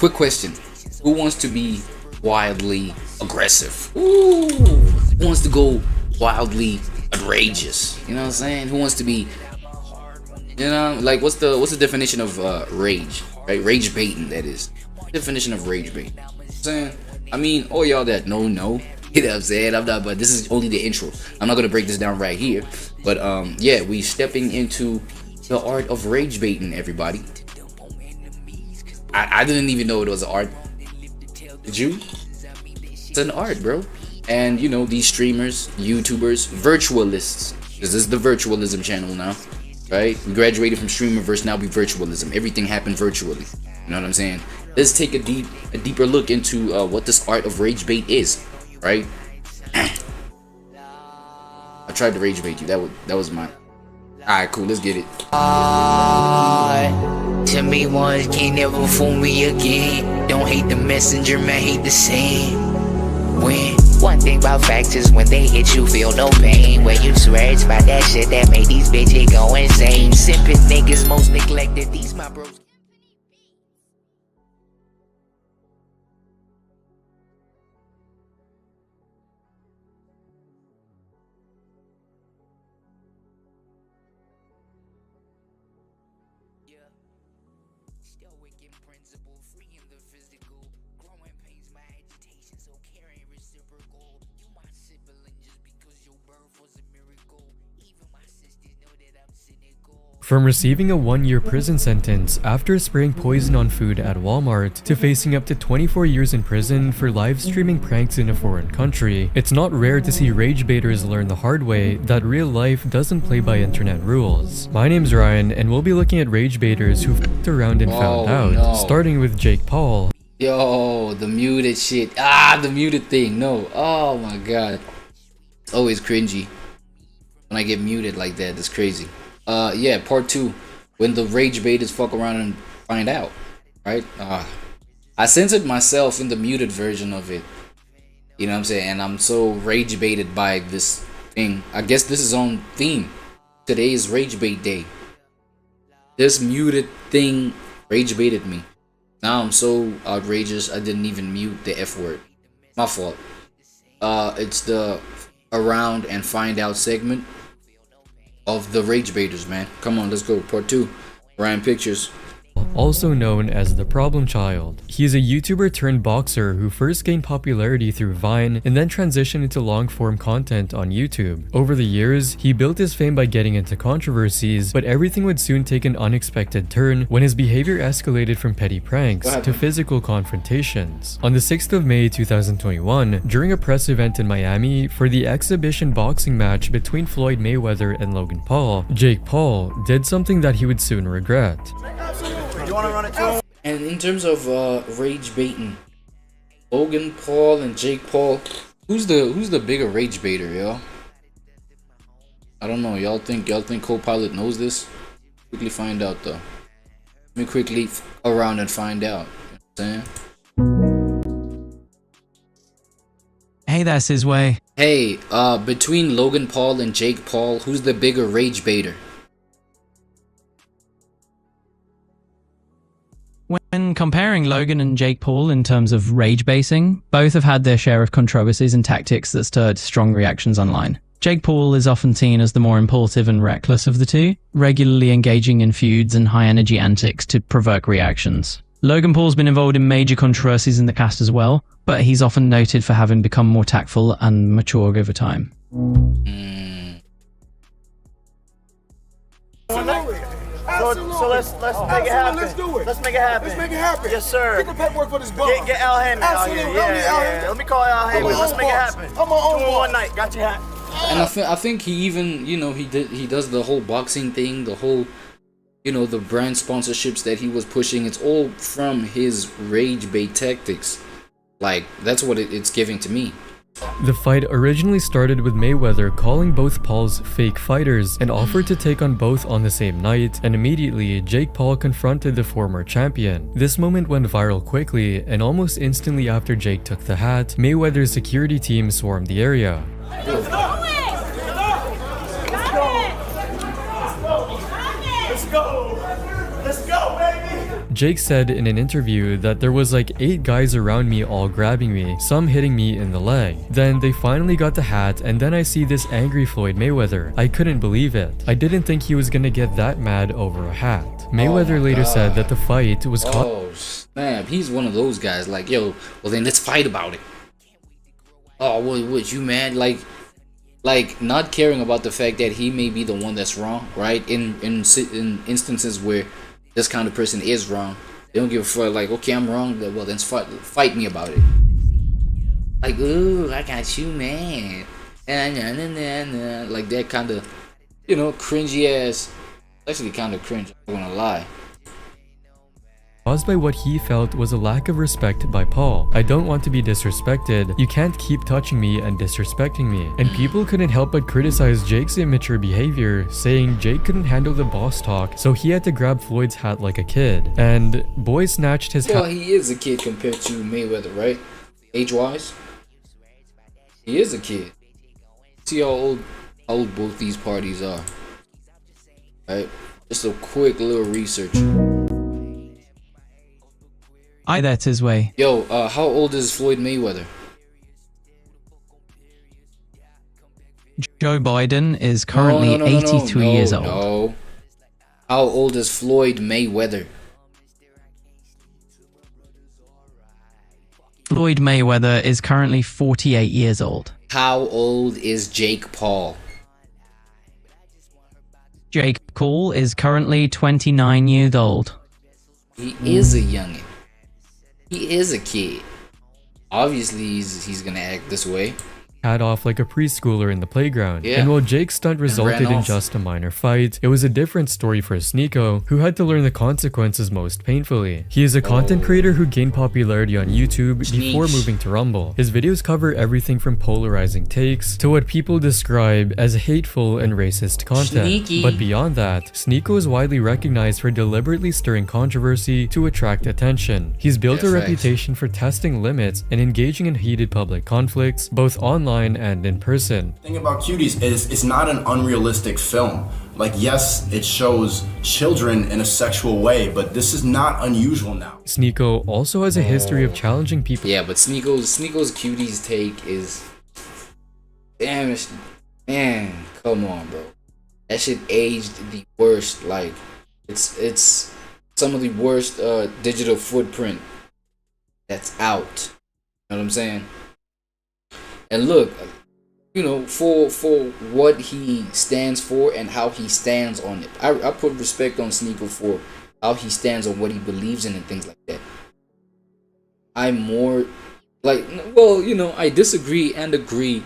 quick question: who wants to be wildly aggressive? Ooh, who wants to go wildly outrageous? You know what I'm saying? Who wants to be, you know, like what's the definition of rage? Right, rage baiting. That is definition of rage baiting. You know what I'm saying, I mean, all y'all that know, you know what I'm saying. I'm not, but this is only the intro. I'm not gonna break this down right here. But yeah, we stepping into the art of rage baiting, everybody. I didn't even know it was an art. Did you? It's an art, bro. And you know, these streamers, YouTubers, virtualists. This is the virtualism channel now, right? We graduated from streamerverse, now we virtualism. Everything happened virtually. You know what I'm saying? Let's take a deeper look into what this art of rage bait is, right? I tried to rage bait you. That was mine. Alright, cool, let's get it. To me once, can't never fool me again. Don't hate the messenger, man, hate the same. When one thing about facts is when they hit you, feel no pain. When you swear it's about that shit that made these bitches go insane. Simping niggas most neglected, these my bros. From receiving a 1-year prison sentence after spraying poison on food at Walmart to facing up to 24 years in prison for live streaming pranks in a foreign country, it's not rare to see rage baiters learn the hard way that real life doesn't play by internet rules. My name's Ryan, and we'll be looking at rage baiters who f***ed around and found out, starting with Jake Paul. Yo, the muted shit. The muted thing. No. Oh my god. It's always cringy when I get muted like that. That's crazy. Yeah, part 2, when the rage baiters fuck around and find out, right? I censored myself in the muted version of it, you know what I'm saying, and I'm so rage baited by this thing. I guess this is on theme. Today is rage bait day. This muted thing rage baited me. Now I'm so outrageous I didn't even mute the F word. My fault. It's the around and find out segment of the rage baiters, man. Come on, let's go. Part 2. Ryan Pictures. Also known as the Problem Child. He is a YouTuber turned boxer who first gained popularity through Vine and then transitioned into long-form content on YouTube. Over the years, he built his fame by getting into controversies, but everything would soon take an unexpected turn when his behavior escalated from petty pranks to physical confrontations. On the 6th of May 2021, during a press event in Miami for the exhibition boxing match between Floyd Mayweather and Logan Paul, Jake Paul did something that he would soon regret. You want to run it too? And in terms of rage baiting, Logan Paul and Jake Paul, who's the bigger rage baiter, yo? I don't know. Y'all think Copilot knows this? Quickly find out though. Let me quickly around and find out. You know what I'm saying? Hey there, Sizway. Hey, between Logan Paul and Jake Paul, who's the bigger rage baiter? When comparing Logan and Jake Paul in terms of rage baiting, both have had their share of controversies and tactics that stirred strong reactions online. Jake Paul is often seen as the more impulsive and reckless of the two, regularly engaging in feuds and high-energy antics to provoke reactions. Logan Paul's been involved in major controversies in the cast as well, but he's often noted for having become more tactful and mature over time. So let's make it happen. Let's do it. Let's make it happen. Let's make it happen. Yes, sir. Get the paperwork for this ball. Get Al Heyman out here. Yeah. Let me call Al Heyman. Let's make it happen. I'm on one night. Got your hat. And I think he even, you know, he does the whole boxing thing, the whole, you know, the brand sponsorships that he was pushing. It's all from his rage bait tactics. Like, that's what it's giving to me. The fight originally started with Mayweather calling both Pauls fake fighters and offered to take on both on the same night, and immediately Jake Paul confronted the former champion. This moment went viral quickly, and almost instantly after Jake took the hat, Mayweather's security team swarmed the area. Let's go, baby. Jake said in an interview that there was like 8 guys around me all grabbing me, some hitting me in the leg. Then they finally got the hat, and then I see this angry Floyd Mayweather. I couldn't believe it. I didn't think he was gonna get that mad over a hat. Mayweather later said that the fight was Oh snap, he's one of those guys like, yo, well then let's fight about it. Oh, what you mad? Like not caring about the fact that he may be the one that's wrong, right? In instances where this kind of person is wrong, they don't give a fuck. Like, okay, I'm wrong. Well, then fight me about it. Like, ooh, I got you, man. Like that kind of, you know, cringy ass. Actually, kind of cringe. I'm not gonna lie. caused by what he felt was a lack of respect by Paul. I don't want to be disrespected. You can't keep touching me and disrespecting me. And people couldn't help but criticize Jake's immature behavior, saying Jake couldn't handle the boss talk, so he had to grab Floyd's hat like a kid. And boy snatched his hat. Well, he is a kid compared to Mayweather, right? Age-wise, he is a kid. See how old both these parties are. Right? Just a quick little research. That's his way. Yo, how old is Floyd Mayweather? Joe Biden is currently 83 years old. No. How old is Floyd Mayweather? Floyd Mayweather is currently 48 years old. How old is Jake Paul? Jake Paul is currently 29 years old. He is a youngin'. He is a kid. Obviously, he's gonna act this way. Hat off like a preschooler in the playground. Yeah. And while Jake's stunt resulted in off. just a minor fight, it was a different story for Sneeko, who had to learn the consequences most painfully. He is a content creator who gained popularity on YouTube before moving to Rumble. His videos cover everything from polarizing takes to what people describe as hateful and racist content. Sneaky. But beyond that, Sneeko is widely recognized for deliberately stirring controversy to attract attention. He's built a reputation for testing limits and engaging in heated public conflicts, both online and in person. The thing about Cuties is it's not an unrealistic film. Like, yes, it shows children in a sexual way, but this is not unusual now. Sneeko also has a history of challenging people. Yeah, but Sneeko's Cuties take is, damn, man, come on, bro. That shit aged the worst. Like, it's some of the worst digital footprint that's out. You know what I'm saying? And look, you know, for what he stands for and how he stands on it. I put respect on Sneeko for how he stands on what he believes in and things like that. I'm more like, well, you know, I disagree and agree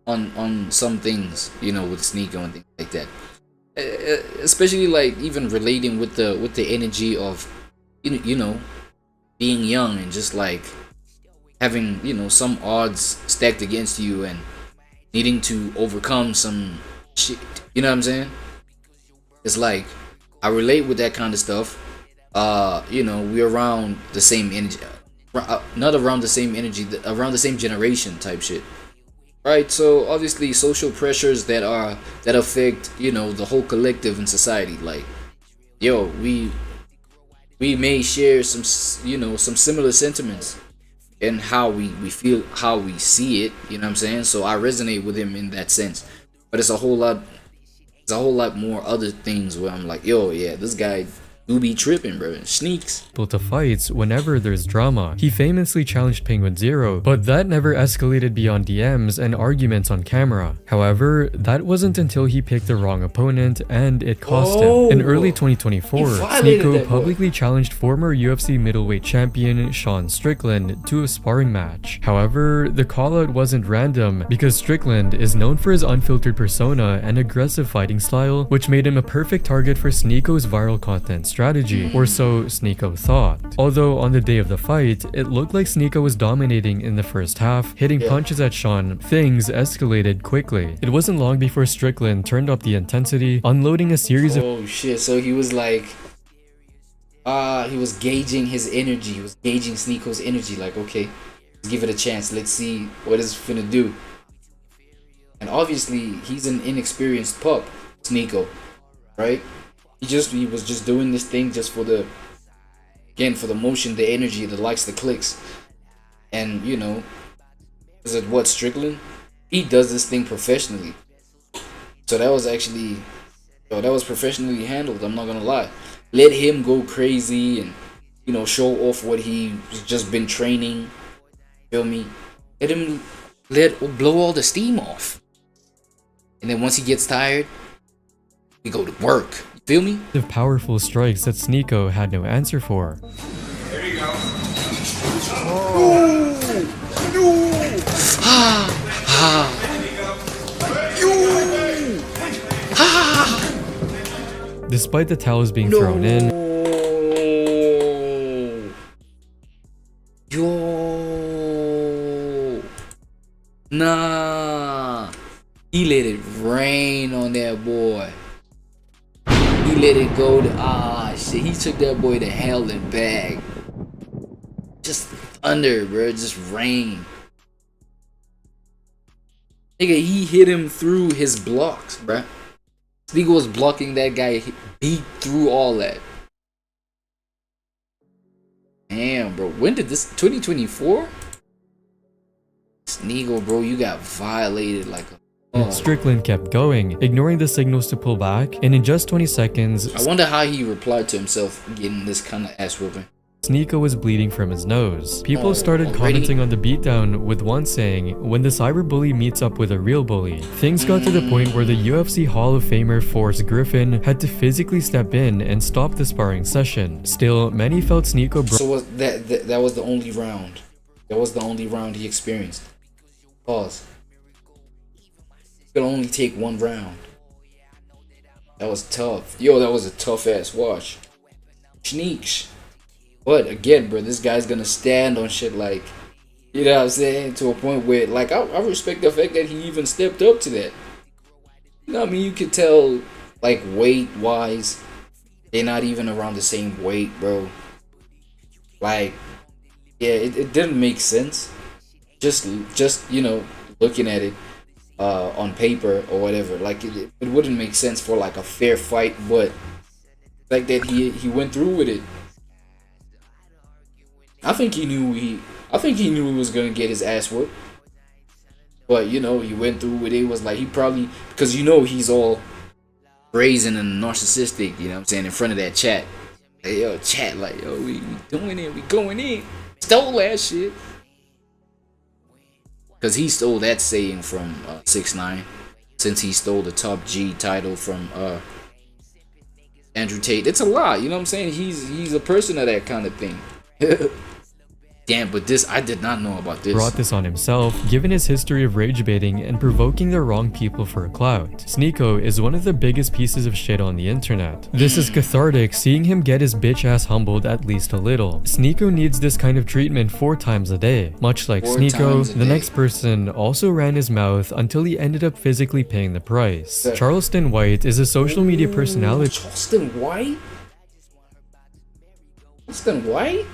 on some things, you know, with Sneeko and things like that. Especially like even relating with the energy of, you know, being young and just like having, you know, some odds stacked against you and needing to overcome some shit. You know what I'm saying? It's like, I relate with that kind of stuff. You know, we're around the same energy. Not around the same energy, around the same generation type shit. Right? So obviously social pressures that affect, you know, the whole collective in society. Like, yo, we may share some, you know, some similar sentiments and how we feel, how we see it, you know what I'm saying? So I resonate with him in that sense. But it's a whole lot more other things where I'm like, yo, yeah, this guy do be tripping, bro. Sneaks. To fights whenever there's drama. He famously challenged Penguin Zero, but that never escalated beyond DMs and arguments on camera. However, that wasn't until he picked the wrong opponent and it cost him. In early 2024, Sneeko publicly challenged former UFC middleweight champion Sean Strickland to a sparring match. However, the callout wasn't random because Strickland is known for his unfiltered persona and aggressive fighting style, which made him a perfect target for Sneeko's viral content strategy, or so Sneeko thought. Although on the day of the fight, it looked like Sneeko was dominating in the first half, hitting punches at Sean, things escalated quickly. It wasn't long before Strickland turned up the intensity, unloading a series of— Oh shit, so he was like, he was gauging his energy, he was gauging Sneeko's energy, like, okay, let's give it a chance, let's see what it's finna do. And obviously, he's an inexperienced pup, Sneeko, right? He was just doing this thing just for the again, for the motion, the energy, the likes, the clicks. And you know, is it what, Strickland? He does this thing professionally. So that was actually, that was professionally handled, I'm not gonna lie. Let him go crazy and, you know, show off what he's just been training. Feel me? Let blow all the steam off. And then once he gets tired, we go to work. You feel me? Of powerful strikes that Sneeko had no answer for. There you go. Despite the towels being thrown in, Nah, he let it rain on that boy. He let it go to shit. He took that boy to hell and back. Just thunder, bro. Just rain. Nigga, he hit him through his blocks, bro. Sneeko was blocking that guy. He beat through all that. Damn, bro. When did this? 2024? Sneeko, bro, you got violated like a... Oh. Strickland kept going, ignoring the signals to pull back, and in just 20 seconds, I wonder how he replied to himself getting this kind of ass whooping. Sneeko was bleeding from his nose. People started commenting on the beatdown, with one saying, when the cyberbully meets up with a real bully. Things got to the point where the UFC Hall of Famer Forrest Griffin had to physically step in and stop the sparring session. Still, many felt Sneeko So was that was the only round. That was the only round he experienced. Pause. You could only take one round. That was tough. Yo, that was a tough ass watch. Sneaks. But again, bro, this guy's gonna stand on shit like, you know what I'm saying, to a point where, like, I respect the fact that he even stepped up to that. You know what I mean? You could tell, like, weight wise, they're not even around the same weight, bro. Like, yeah, it didn't make sense. Just you know, looking at it on paper or whatever, like it wouldn't make sense for like a fair fight, but like that he went through with it. I think he knew he was gonna get his ass whooped, but you know, he went through with it. It was like he probably, because you know he's all brazen and narcissistic, you know what I'm saying, in front of that chat. Hey, yo, chat, like, yo, we doing it, we going in. Stole that shit. Because he stole that saying from 6ix9ine, since he stole the top G title from Andrew Tate. It's a lot, you know what I'm saying? He's a person of that kind of thing. Damn, but this, I did not know about this. Brought this on himself, given his history of rage baiting and provoking the wrong people for clout. Sneeko is one of the biggest pieces of shit on the internet. This is cathartic, seeing him get his bitch ass humbled at least a little. Sneeko needs this kind of treatment 4 times a day. Much like Sneeko, the next person also ran his mouth until he ended up physically paying the price. Charleston White is a social media personality. Charleston White? Charleston White?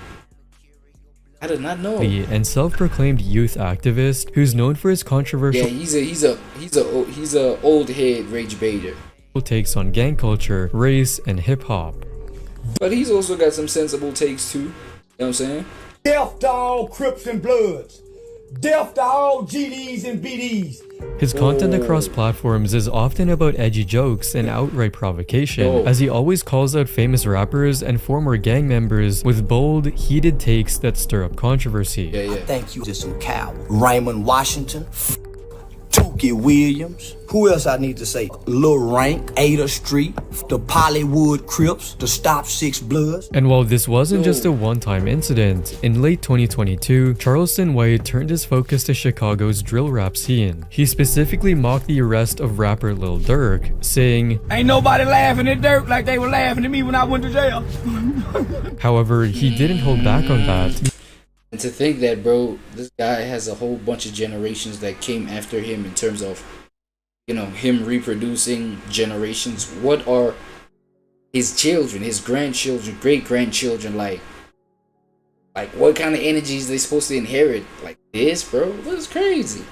I did not know. And self-proclaimed youth activist who's known for his controversial he's a old head rage baiter. takes on gang culture, race, and hip-hop. But he's also got some sensible takes too. You know what I'm saying? Death to all Crips and Bloods. Death to all GDs and BDs. His content across platforms is often about edgy jokes and outright provocation, as he always calls out famous rappers and former gang members with bold, heated takes that stir up controversy. I think you just some cow. Raymond Washington, Tookie Williams. Who else I need to say? Lil Rank, Ada Street, the Pollywood Crips, the Stop 6 Bloods. And while this wasn't just a one-time incident, in late 2022, Charleston White turned his focus to Chicago's drill rap scene. He specifically mocked the arrest of rapper Lil Durk, saying, "Ain't nobody laughing at Durk like they were laughing at me when I went to jail." However, he didn't hold back on that. And to think that, bro, this guy has a whole bunch of generations that came after him in terms of, you know, him reproducing generations. What are his children, his grandchildren, great-grandchildren, like what kind of energies they supposed to inherit? Like this, bro? That's crazy.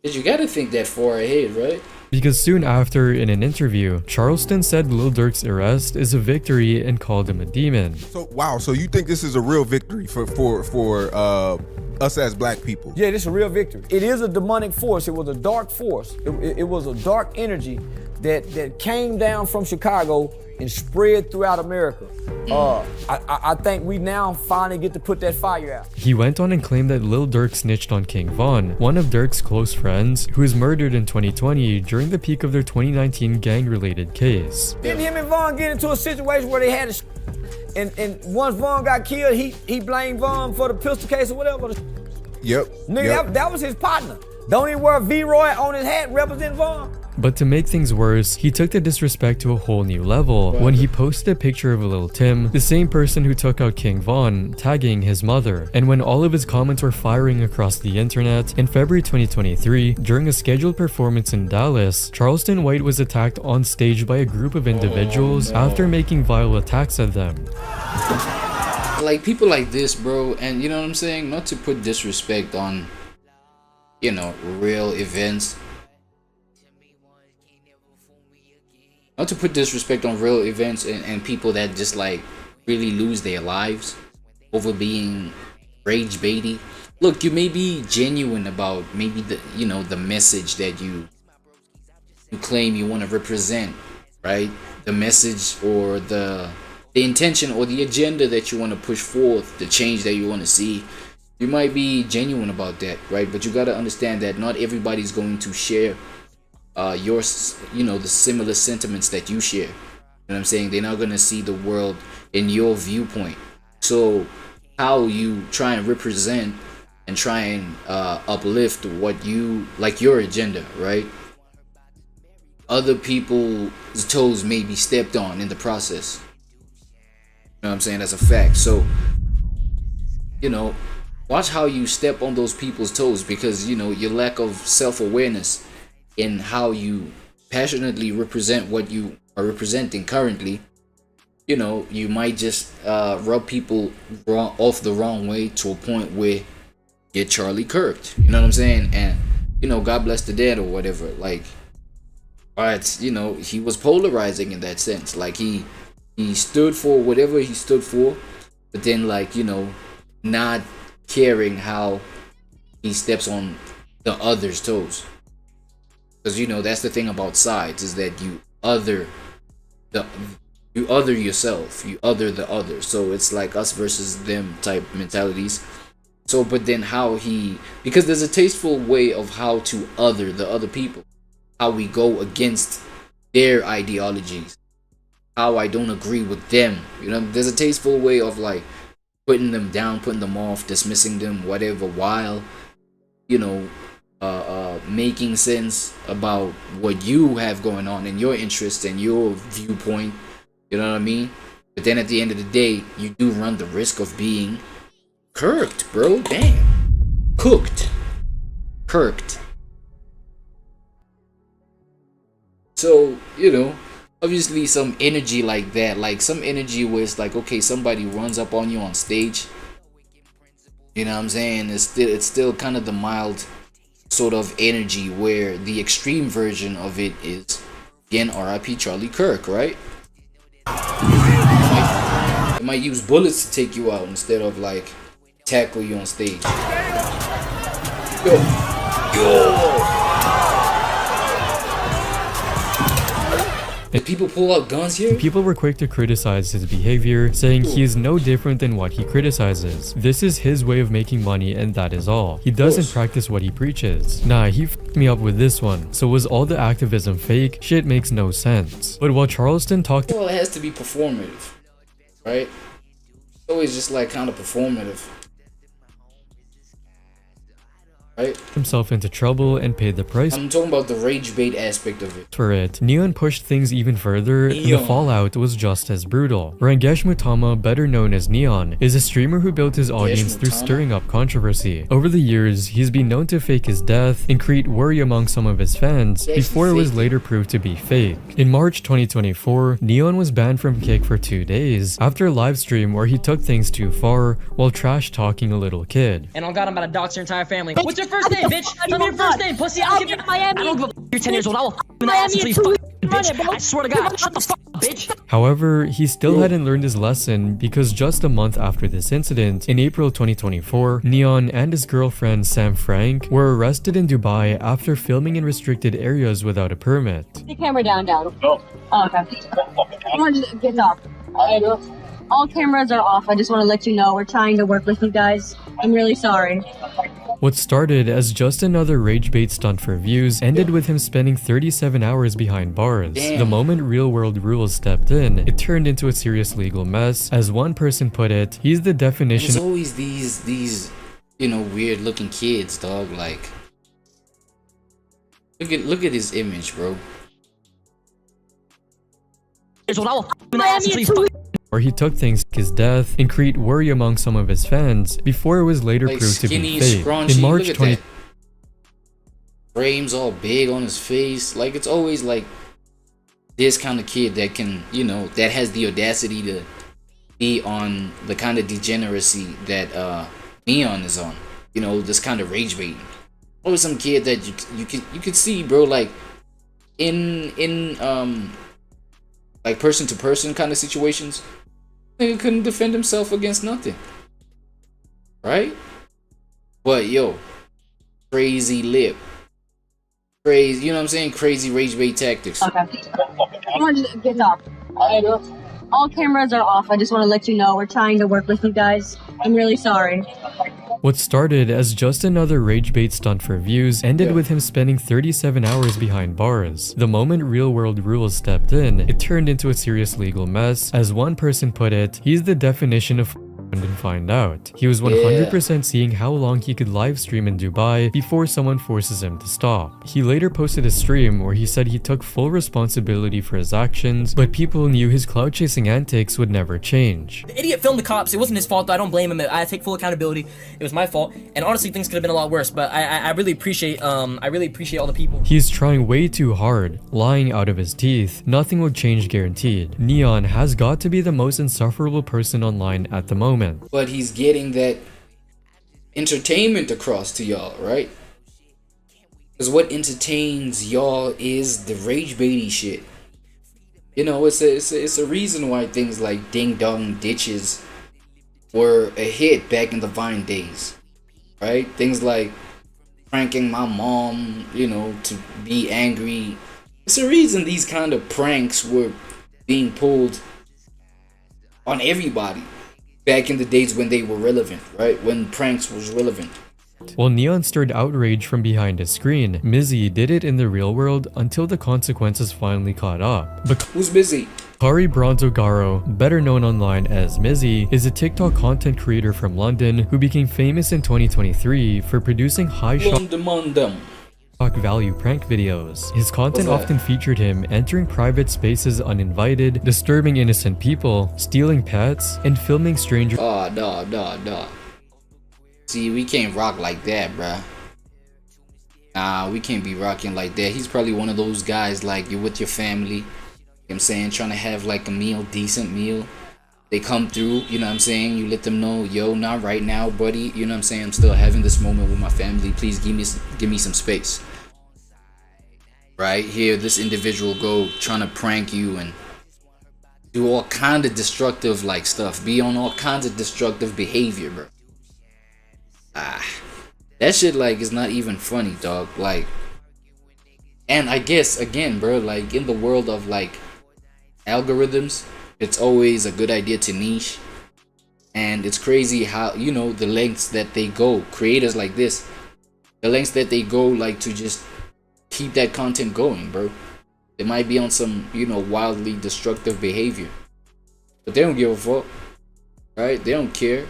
Because you gotta think that far ahead, right? Because soon after, in an interview, Charleston said Lil Durk's arrest is a victory and called him a demon. So wow, so you think this is a real victory for us as black people? Yeah, this is a real victory. It is a demonic force. It was a dark force. It was a dark energy that came down from Chicago and spread throughout America. I think we now finally get to put that fire out. He went on and claimed that Lil Durk snitched on King Von, one of Durk's close friends, who was murdered in 2020 during the peak of their 2019 gang-related case. Didn't him and Von get into a situation where they had a and once Von got killed, he blamed Von for the pistol case or whatever. Yep. Nigga, that was his partner. Don't he wear V-Roy on his hat representing Von? But to make things worse, he took the disrespect to a whole new level when he posted a picture of Lil Tim, the same person who took out King Von, tagging his mother. And when all of his comments were firing across the internet, in February 2023, during a scheduled performance in Dallas, Charleston White was attacked on stage by a group of individuals after making vile attacks at them. Like people like this, bro, and you know what I'm saying? Not to put disrespect on, you know, real events. Not to put disrespect on real events and people that just like really lose their lives over being rage baity. Look, you may be genuine about maybe the, you know, the message that you claim you want to represent, right? The message or the intention or the agenda that you want to push forth, the change that you want to see. You might be genuine about that, right? But you got to understand that not everybody's going to share your, you know, the similar sentiments that you share. You know what I'm saying? They're not gonna see the world in your viewpoint. So how you try and represent and try and uplift what you like, your agenda, right? Other people's toes may be stepped on in the process. You know what I'm saying? That's a fact. So, you know, watch how you step on those people's toes, because you know your lack of self-awareness in how you passionately represent what you are representing currently, you know, you might just rub people off the wrong way to a point where get Charlie Kirked. You know what I'm saying? And you know, God bless the dead or whatever. Like, but you know, he was polarizing in that sense. Like he stood for whatever he stood for, but then like, you know, not caring how he steps on the other's toes. Because you know, that's the thing about sides, is that you other yourself, you other the other. So it's like us versus them type mentalities. So but then how because there's a tasteful way of how to other the other people, how we go against their ideologies, how I don't agree with them. You know, there's a tasteful way of like putting them down, putting them off, dismissing them, whatever, while, you know, making sense about what you have going on and your interests and your viewpoint. You know what I mean? But then at the end of the day, you do run the risk of being kirked, bro. Damn. Kirked. So, you know, obviously some energy like that, like some energy where it's like, okay, somebody runs up on you on stage. You know what I'm saying? It's still kind of the mild sort of energy, where the extreme version of it is, again, RIP Charlie Kirk, right? It might use bullets to take you out instead of like tackle you on stage. Yo. Did people pull out guns here? People were quick to criticize his behavior, saying he is no different than what he criticizes. This is his way of making money, and that is all. He doesn't practice what he preaches. Nah, he f***ed me up with this one. So was all the activism fake? Shit makes no sense. But while Charleston talked, well, it has to be performative, right? It's always just like kind of performative. Right? Himself into trouble and paid the price. I'm talking about the rage bait aspect of it. For it, Neon pushed things even further, and the fallout was just as brutal. Rangesh Mutama, better known as Neon, is a streamer who built his audience through stirring up controversy. Over the years, he's been known to fake his death and create worry among some of his fans, before it was later proved to be fake. In March 2024, Neon was banned from Kick for 2 days after a live stream where he took things too far while trash talking a little kid. And on God, I'm about to dox your entire family. What's your first name, bitch? Tell me your first name, pussy. I'll give you Miami. You're 10 years old. I will f you in the ass until you fucking bitch. I swear to God. Shut the fuck up, bitch. However, he still hadn't learned his lesson because just a month after this incident, in April 2024, Neon and his girlfriend Sam Frank were arrested in Dubai after filming in restricted areas without a permit. The camera down. Oh, okay. Get off. All cameras are off. I just want to let you know we're trying to work with you guys. I'm really sorry. What started as just another rage bait stunt for views ended with him spending 37 hours behind bars. Damn. The moment real world rules stepped in, it turned into a serious legal mess. As one person put it, he's the definition. There's always these you know, weird looking kids, dog. Like, look at his image, bro. Or he took things like his death and create worry among some of his fans before it was later Like proved to be skinny, fake. scrunchy, In March look at 20 that. Frames all big on his face. Like, it's always like this kind of kid that can, you know, that has the audacity to be on the kind of degeneracy that Neon is on. You know, this kind of rage baiting. Always some kid that you could see, bro, like in like person to person kind of situations. Nigga couldn't defend himself against nothing, right? But yo, crazy lip, crazy, you know what I'm saying? Crazy rage bait tactics. Okay. Get off. All cameras are off. I just want to let you know we're trying to work with you guys. I'm really sorry. What started as just another rage bait stunt for views ended with him spending 37 hours behind bars. The moment real world rules stepped in, it turned into a serious legal mess. As one person put it, he's the definition of and find out. He was 100% seeing how long he could live stream in Dubai before someone forces him to stop. He later posted a stream where he said he took full responsibility for his actions, but people knew his cloud chasing antics would never change. The idiot filmed the cops. It wasn't his fault, though. I don't blame him. I take full accountability. It was my fault. And honestly, things could have been a lot worse, but I really appreciate all the people. He's trying way too hard, lying out of his teeth. Nothing will change guaranteed. Neon has got to be the most insufferable person online at the moment. But he's getting that entertainment across to y'all, right? Because what entertains y'all is the rage baity shit. You know, it's a reason why things like Ding Dong Ditches were a hit back in the Vine days, right? Things like pranking my mom, you know, to be angry. It's a reason these kind of pranks were being pulled on everybody back in the days when they were relevant, right? When pranks was relevant. While Neon stirred outrage from behind his screen, Mizzy did it in the real world until the consequences finally caught up. But who's Mizzy? Kari Bronzogaro, better known online as Mizzy, is a TikTok content creator from London who became famous in 2023 for producing high shock value prank videos. His content often featured him entering private spaces uninvited, disturbing innocent people, stealing pets, and filming strangers. Oh, no. See, we can't rock like that, bruh. Nah, we can't be rocking like that. He's probably one of those guys, like, you're with your family, you know what I'm saying, trying to have like a meal, decent meal. They come through, you know what I'm saying, you let them know, yo, not right now, buddy, you know what I'm saying, I'm still having this moment with my family, please give me some space. Right here, this individual go trying to prank you and do all kind of destructive like stuff, be on all kinds of destructive behavior, bro. That shit like is not even funny, dog. Like, and I guess again, bro, like in the world of like algorithms, it's always a good idea to niche, and it's crazy how, you know, the lengths that they go, creators like this, the lengths that they go like to just keep that content going, bro. They might be on some, you know, wildly destructive behavior, but they don't give a fuck, right? They don't care.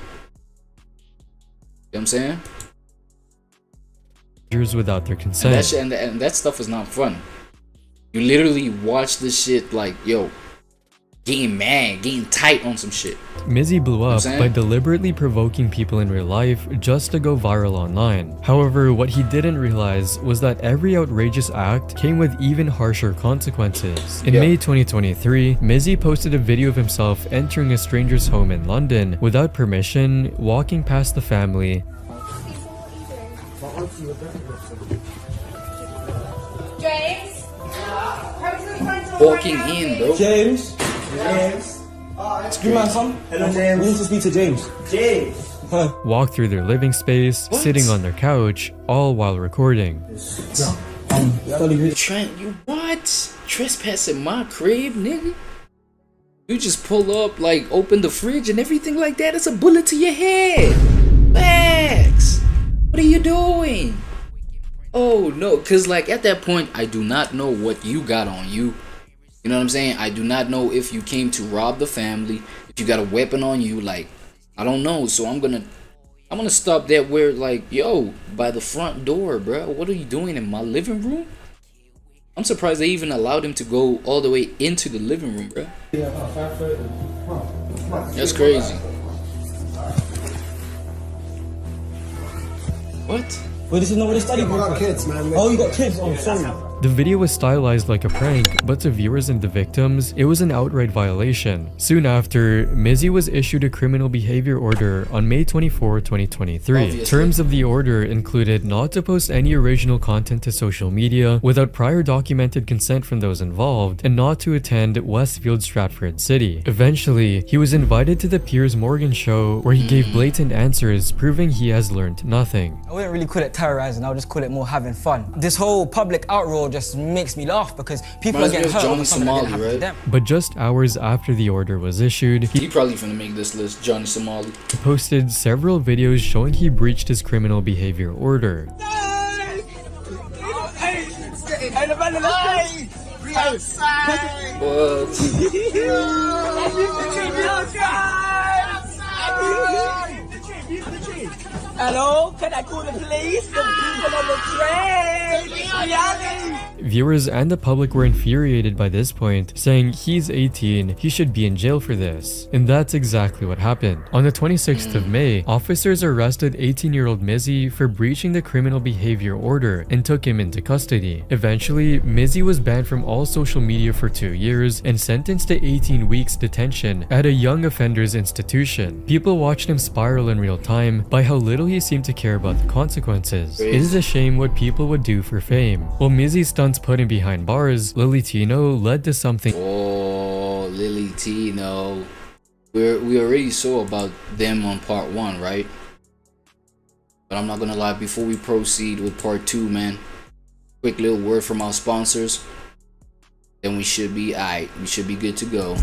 You know what I'm saying? Without their consent. And that stuff is not fun. You literally watch this shit like, yo, getting mad, getting tight on some shit. Mizzy blew up by deliberately provoking people in real life just to go viral online. However, what he didn't realize was that every outrageous act came with even harsher consequences. In May 2023, Mizzy posted a video of himself entering a stranger's home in London without permission, walking past the family, James? Walking in, bro. James? You man, son? Hello, James. We need to speak to James. James! Walk through their living space, sitting on their couch, all while recording. Trent, you what? Trespassing my crib, nigga? You just pull up, like, open the fridge and everything like that. It's a bullet to your head. Max, what are you doing? Oh no, cause like at that point, I do not know what you got on you. You know what I'm saying? I do not know if you came to rob the family, if you got a weapon on you. Like, I don't know. So I'm gonna stop that where, like, yo, by the front door, bro. What are you doing in my living room? I'm surprised they even allowed him to go all the way into the living room, bro. That's crazy. What? Wait, this is not what it's studying. Got kids, man. Oh, you got kids? Oh, sorry. The video was stylized like a prank, but to viewers and the victims, it was an outright violation. Soon after, Mizzy was issued a criminal behavior order on May 24, 2023. Obviously. Terms of the order included not to post any original content to social media without prior documented consent from those involved, and not to attend Westfield Stratford City. Eventually, he was invited to the Piers Morgan show where he gave blatant answers proving he has learned nothing. I wouldn't really call it terrorizing, I would just call it more having fun. This whole public outroar just makes me laugh because people are getting hurt over something that didn't happen to them. But just hours after the order was issued, He probably finna make this list, Johnny Somali. he posted several videos showing he breached his criminal behavior order. Hello, can I call the police? The people on the train! Viewers and the public were infuriated by this point, saying he's 18, he should be in jail for this. And that's exactly what happened. On the 26th of May, officers arrested 18-year-old Mizzy for breaching the criminal behavior order and took him into custody. Eventually, Mizzy was banned from all social media for 2 years and sentenced to 18 weeks detention at a young offenders institution. People watched him spiral in real time by how little he seemed to care about the consequences. It is a shame what people would do for fame. While Mizzy's stunts put him behind bars, Lily Tino led to something. Oh, Lily Tino. We already saw about them on part 1, right? But I'm not gonna lie, before we proceed with part 2, man, quick little word from our sponsors. Then we should be alright. We should be good to go.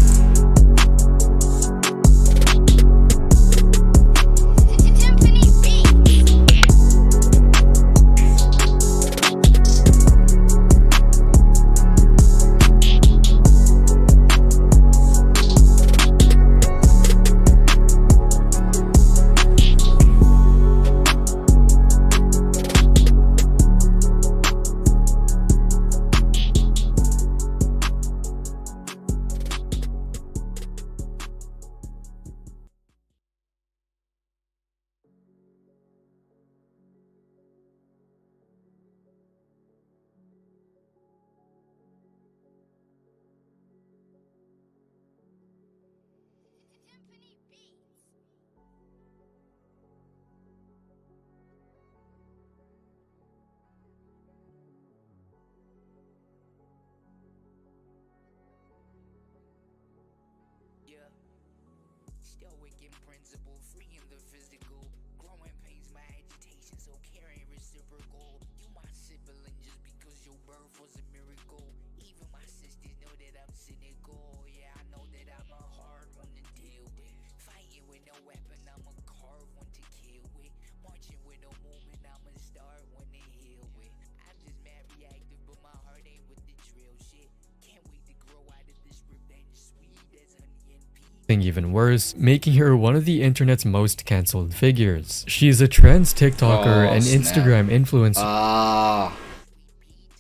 Even worse, making her one of the internet's most cancelled figures. She's a trans TikToker and Instagram influencer.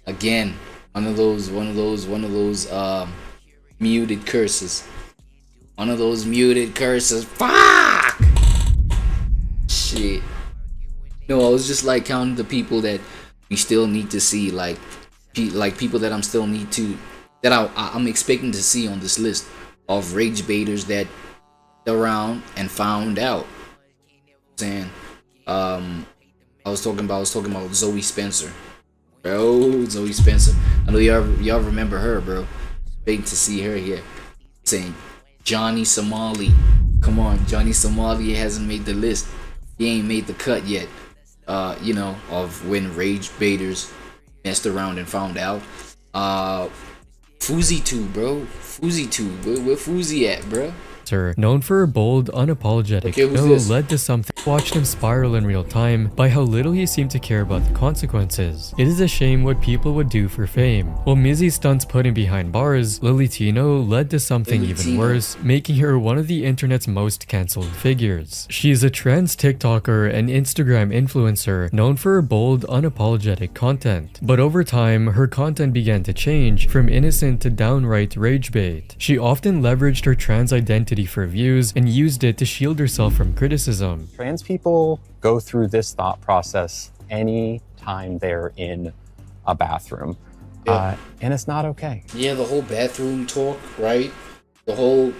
Again, one of those muted curses. One of those muted curses. Fuck! Shit. No, I was just like counting the people that we still need to see, like people that I'm expecting to see on this list of rage baiters that around and found out. Saying, I was talking about Zoe Spencer. bro. Zoe Spencer. I know y'all remember her, bro. Waiting to see her here. Saying Johnny Somali. Come on, Johnny Somali hasn't made the list. He ain't made the cut yet. You know, of when rage baiters messed around and found out. Fuzi2, bro. Fuzi2. Where Fuzi at, bro? Known for her bold, unapologetic flow, led to something watched him spiral in real time by how little he seemed to care about the consequences. It is a shame what people would do for fame. While Mizzy's stunts put him behind bars, Lily Tino led to something even worse, making her one of the internet's most cancelled figures. She is a trans TikToker and Instagram influencer known for her bold, unapologetic content. But over time, her content began to change from innocent to downright rage bait. She often leveraged her trans identity for views and used it to shield herself from criticism. Trans people go through this thought process any time they're in a bathroom, and it's not okay. Yeah, the whole bathroom talk, right? The whole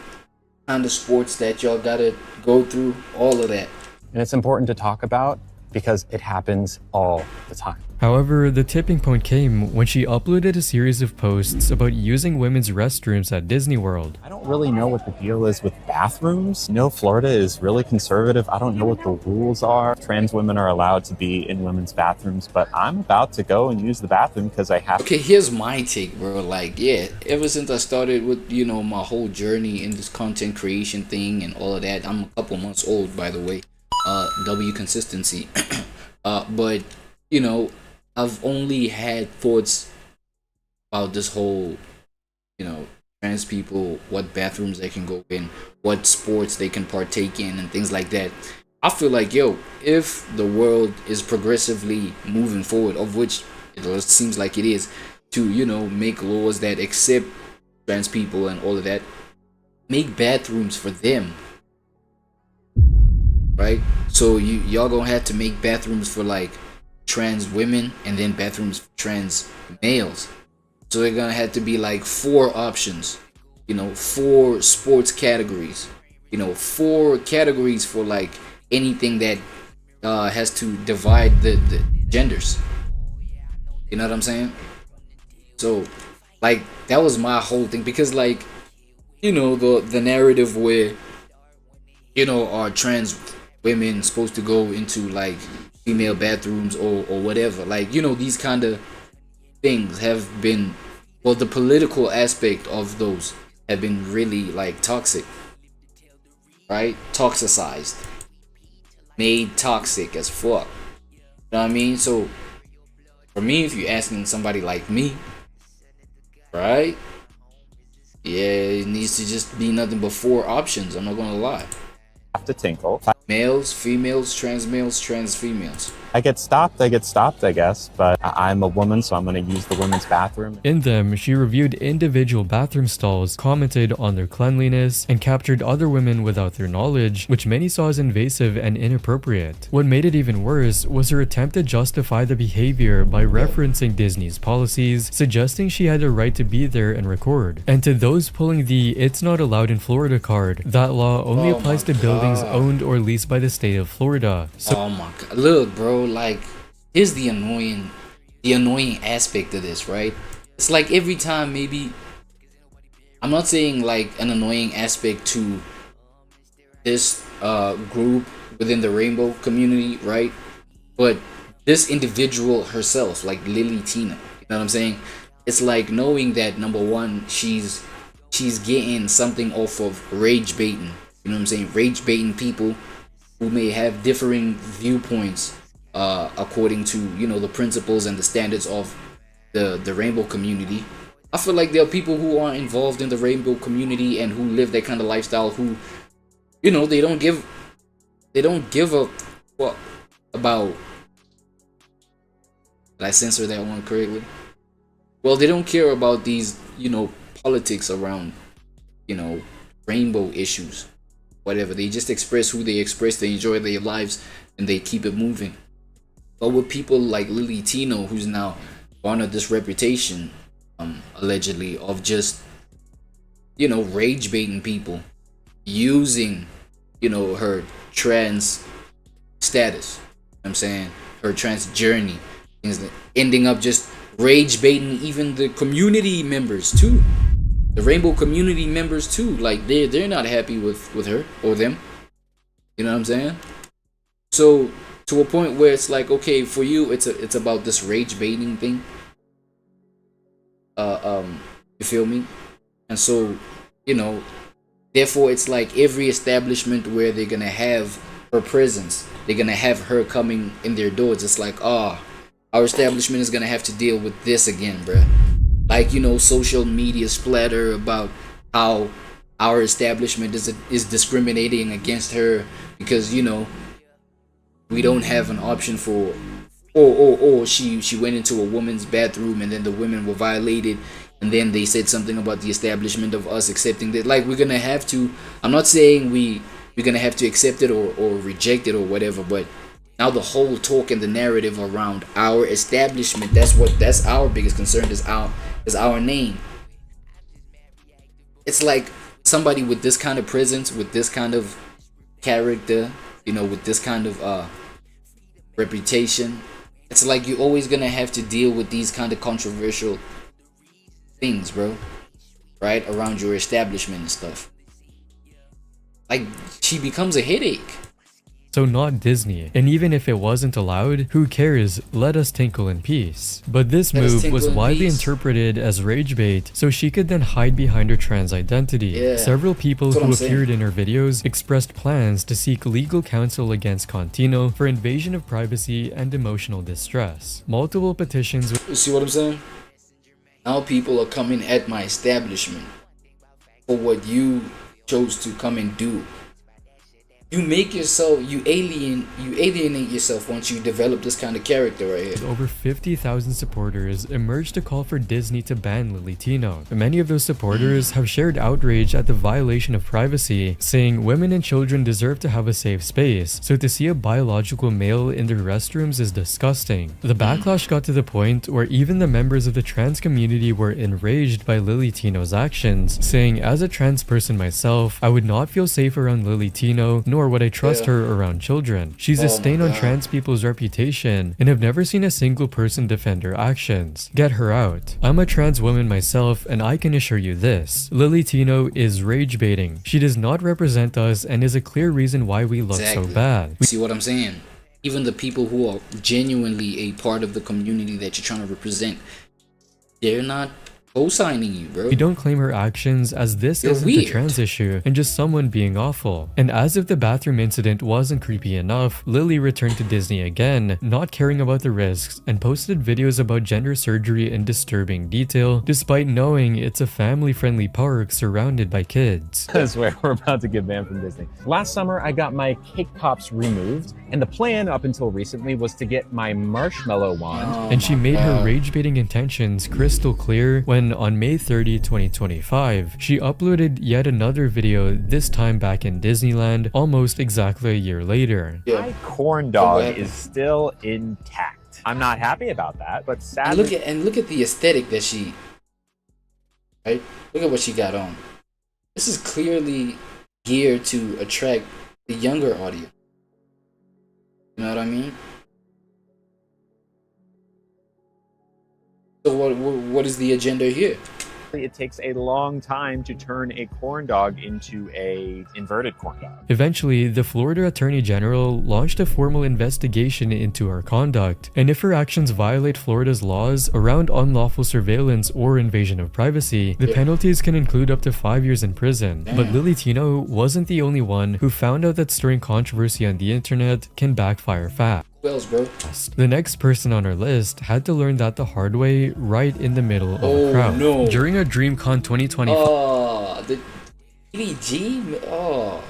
kind of sports that y'all gotta go through, all of that. And it's important to talk about because it happens all the time. However, the tipping point came when she uploaded a series of posts about using women's restrooms at Disney World. I don't really know what the deal is with bathrooms. No, Florida is really conservative. I don't know what the rules are. Trans women are allowed to be in women's bathrooms, but I'm about to go and use the bathroom because I have to. Okay, here's my take, bro. Like, yeah, ever since I started with, you know, my whole journey in this content creation thing and all of that, I'm a couple months old, by the way. W consistency. But, you know, I've only had thoughts about this whole, you know, trans people, what bathrooms they can go in, what sports they can partake in, and things like that. I feel like, yo, if the world is progressively moving forward, of which it seems like it is, to, you know, make laws that accept trans people and all of that, make bathrooms for them. Right? So y'all gonna have to make bathrooms for like trans women and then bathrooms for trans males. So they're gonna have to be like 4 options, you know, 4 sports categories, you know, 4 categories for like anything that has to divide the genders. You know what I'm saying? So like that was my whole thing, because like, you know, the narrative where, you know, are trans women supposed to go into like female bathrooms or whatever, like, you know, these kind of things have been, well, the political aspect of those have been really like toxic, right? Toxicized, made toxic as fuck. You know what I mean? So for me, if you're asking somebody like me, right, yeah, it needs to just be nothing but 4 options. I'm not gonna lie. Have to tinkle. Males, females, trans females. I get stopped, I guess, but I'm a woman, so I'm going to use the women's bathroom. In them, she reviewed individual bathroom stalls, commented on their cleanliness, and captured other women without their knowledge, which many saw as invasive and inappropriate. What made it even worse was her attempt to justify the behavior by referencing Disney's policies, suggesting she had a right to be there and record. And to those pulling the "it's not allowed in Florida" card, that law only applies to buildings owned or leased by the state of Florida. So oh my god, look, bro, like, here's the annoying aspect of this, right? It's like every time, maybe, I'm not saying like an annoying aspect to this group within the rainbow community, right? But this individual herself, like Lily Tina, you know what I'm saying? It's like knowing that, number one, she's getting something off of rage baiting. You know what I'm saying? Rage baiting people who may have differing viewpoints according to, you know, the principles and the standards of the rainbow community. I feel like there are people who are involved in the rainbow community and who live that kind of lifestyle who, you know, they don't give a fuck about, did I censor that one correctly? Well, they don't care about these, you know, politics around, you know, rainbow issues. Whatever, they just express who they express, they enjoy their lives, and they keep it moving. But with people like Lily Tino, who's now garnered this reputation, allegedly, of just, you know, rage baiting people, using, you know, her trans status, you know what I'm saying, her trans journey, ending up just rage baiting even the community members too, the rainbow community members too. Like they're not happy with her or them. You know what I'm saying? So to a point where it's like, okay, for you, it's about this rage baiting thing. You feel me? And so, you know, therefore it's like every establishment where they're gonna have her presence, they're gonna have her coming in their doors. It's like, our establishment is gonna have to deal with this again, bruh. Like, you know, social media splatter about how our establishment is discriminating against her because, you know, we don't have an option for, or she went into a woman's bathroom and then the women were violated, and then they said something about the establishment of us accepting that. Like, we're gonna have to, I'm not saying we're gonna have to accept it or reject it or whatever, but now the whole talk and the narrative around our establishment, that's our biggest concern, is our name. It's like somebody with this kind of presence, with this kind of character, you know, with this kind of reputation, it's like you're always gonna have to deal with these kind of controversial things, bro, right, around your establishment and stuff. Like, she becomes a headache. So not Disney, and even if it wasn't allowed, who cares, let us tinkle in peace. But this move was widely interpreted as rage bait, so she could then hide behind her trans identity. Yeah. Several people who appeared in her videos expressed plans to seek legal counsel against Contino for invasion of privacy and emotional distress. Multiple petitions. You see what I'm saying? Now people are coming at my establishment for what you chose to come and do. You make yourself, you alienate yourself once you develop this kind of character right here. Over 50,000 supporters emerged to call for Disney to ban Lily Tino. Many of those supporters have shared outrage at the violation of privacy, saying women and children deserve to have a safe space, so to see a biological male in their restrooms is disgusting. The backlash got to the point where even the members of the trans community were enraged by Lily Tino's actions, saying, as a trans person myself, I would not feel safe around Lily Tino, nor would I trust her around children. She's a stain on trans people's reputation, and have never seen a single person defend her actions. Get her out. I'm a trans woman myself, and I can assure you this. Lily Tino is rage baiting. She does not represent us and is a clear reason why we look so bad. See what I'm saying? Even the people who are genuinely a part of the community that you're trying to represent, they're not co-signing you, bro. We don't claim her actions, as this isn't a trans issue and just someone being awful. And as if the bathroom incident wasn't creepy enough, Lily returned to Disney again, not caring about the risks, and posted videos about gender surgery in disturbing detail, despite knowing it's a family-friendly park surrounded by kids. I swear, we're about to get banned from Disney. Last summer, I got my cake pops removed, and the plan up until recently was to get my marshmallow wand. And she made her rage-baiting intentions crystal clear when on May 30, 2025, she uploaded yet another video, this time back in Disneyland, almost exactly a year later. My corn dog is still intact. I'm not happy about that, but sadly... And look at the aesthetic that she... Right? Look at what she got on. This is clearly geared to attract the younger audience. You know what I mean? So what is the agenda here? It takes a long time to turn a corn dog into a inverted corn dog. Eventually, the Florida Attorney General launched a formal investigation into her conduct, and if her actions violate Florida's laws around unlawful surveillance or invasion of privacy, the penalties can include up to 5 years in prison. But Lily Tino wasn't the only one who found out that stirring controversy on the internet can backfire fast. Who else, bro? The next person on our list had to learn that the hard way right in the middle of a crowd. No. During a DreamCon 2020. Oh, the DDG? Oh,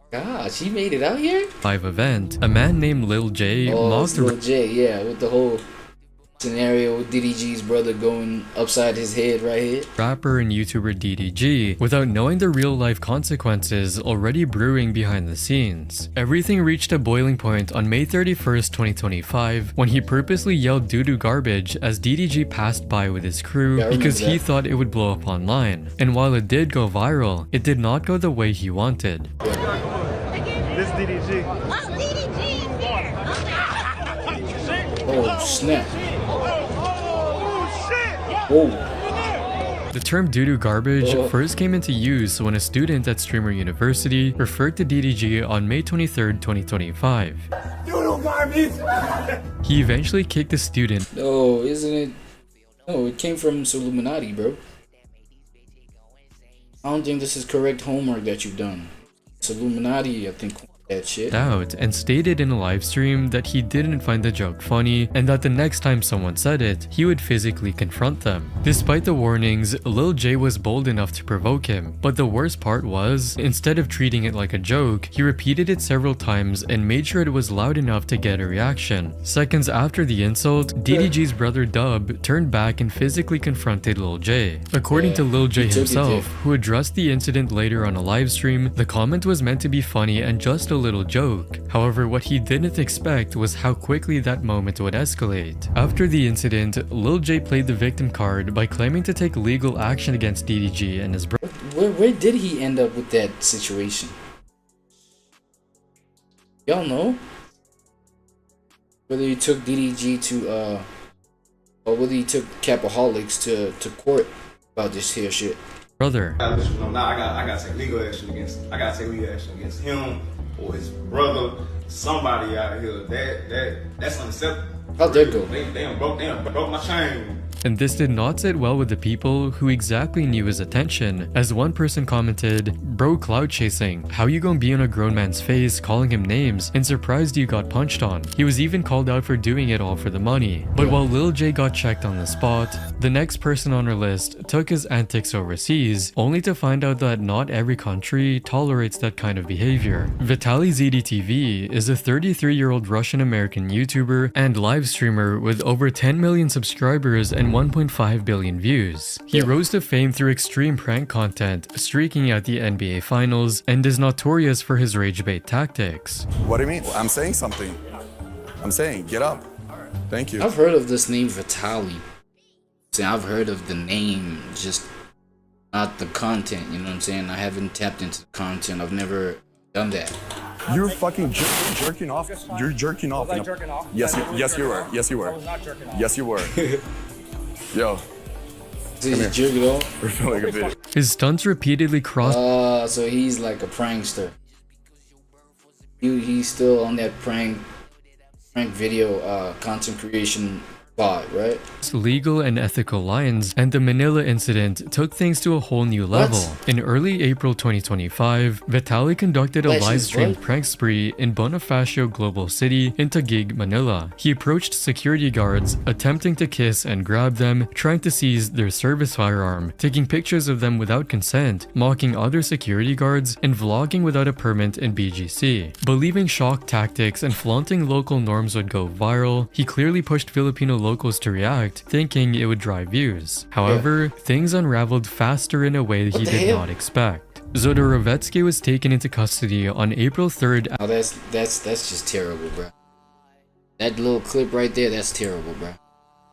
God, she made it out here? Event, a man named Lil J mocked Lil J, yeah, with the whole scenario with DDG's brother going upside his head right here. Rapper and YouTuber DDG, without knowing the real-life consequences already brewing behind the scenes. Everything reached a boiling point on May 31st, 2025, when he purposely yelled doo-doo garbage as DDG passed by with his crew because he thought it would blow up online. And while it did go viral, it did not go the way he wanted. This DDG. Oh, snap. Whoa. The term doo-doo garbage first came into use when a student at Streamer University referred to DDG on May 23, 2025. Doo-doo garbage! He eventually kicked the student. No, isn't it? No, it came from Illuminati, bro. I don't think this is correct homework that you've done. It's Illuminati, I think, that shit. Out and stated in a live stream that he didn't find the joke funny and that the next time someone said it, he would physically confront them. Despite the warnings, Lil J was bold enough to provoke him, but the worst part was, instead of treating it like a joke, he repeated it several times and made sure it was loud enough to get a reaction. Seconds after the insult, DDG's brother Dub turned back and physically confronted Lil J. According to Lil J himself, who addressed the incident later on a live stream, the comment was meant to be funny and just a little joke. However, what he didn't expect was how quickly that moment would escalate. After the incident, Lil J played the victim card by claiming to take legal action against DDG and his brother. Where did he end up with that situation? Y'all know? Whether he took DDG to or whether he took Capaholics to court about this here shit. Brother. Now I gotta take legal action against him or his brother, somebody out here. That's unacceptable. How'd that go? They done broke my chain. And this did not sit well with the people who exactly knew his attention, as one person commented, "Bro, cloud chasing, how you gonna be on a grown man's face calling him names and surprised you got punched on?" He was even called out for doing it all for the money. But while Lil J got checked on the spot, the next person on our list took his antics overseas, only to find out that not every country tolerates that kind of behavior. Vitaly ZDTV is a 33-year-old Russian-American YouTuber and live streamer with over 10 million subscribers and 1.5 billion views. He rose to fame through extreme prank content, streaking out the NBA Finals, and is notorious for his rage bait tactics. What do you mean? I'm saying something. I'm saying, get up. Thank you. I've heard of this name Vitaly. See, I've heard of the name, just not the content, you know what I'm saying? I haven't tapped into the content. I've never done that. You're fucking jerking off. You're jerking off. Was I jerking off? Yes, you were. Yes, you were. I was not jerking off. Yes, you were. Yo. Did you jerk it off? We're feeling a bit. His stunts repeatedly crossed. So he's like a prankster. He's still on that prank video content creation bot, right? Legal and ethical lines, and the Manila incident took things to a whole new level. In early April 2025, Vitaly conducted a live-streamed prank spree in Bonifacio Global City in Taguig, Manila. He approached security guards, attempting to kiss and grab them, trying to seize their service firearm, taking pictures of them without consent, mocking other security guards, and vlogging without a permit in BGC. Believing shock tactics and flaunting local norms would go viral, he clearly pushed Filipino locals to react, thinking it would drive views. However, things unraveled faster in a way he did not expect. Zodorovetsky was taken into custody on April 3rd. Oh, that's just terrible, bro. That little clip right there, that's terrible, bro.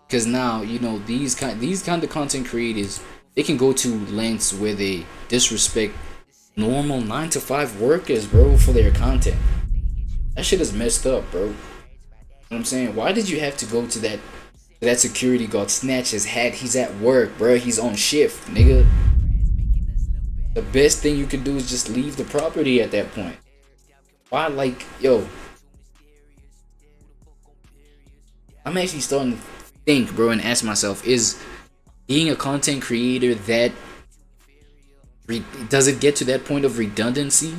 Because now, you know, these kind of content creators, they can go to lengths where they disrespect normal 9-to-5 workers, bro, for their content. That shit is messed up, bro. You know what I'm saying? Why did you have to go to that security guard, snatch his hat? He's at work, bro. He's on shift, nigga. The best thing you can do is just leave the property at that point. Why, like, yo, I'm actually starting to think, bro, and ask myself, is being a content creator that does it get to that point of redundancy,